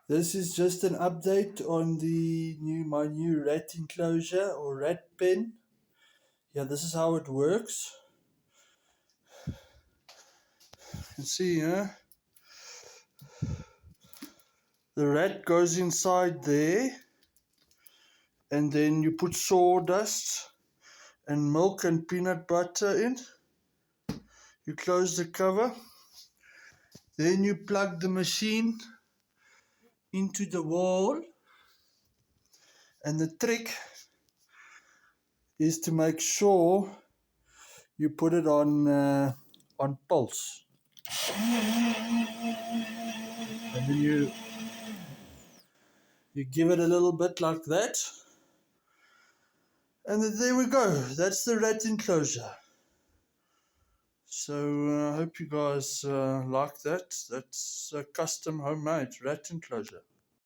This is just an update on my new rat enclosure or rat pen. Yeah, this is how it works. You can see here. The rat goes inside there, and then you put sawdust and milk and peanut butter in. You close the cover. Then you plug the machine into the wall. And the trick is to make sure you put it on pulse. And then you give it a little bit like that. And then there we go. That's the rat enclosure. So I hope you guys like that. That's a custom homemade rat enclosure.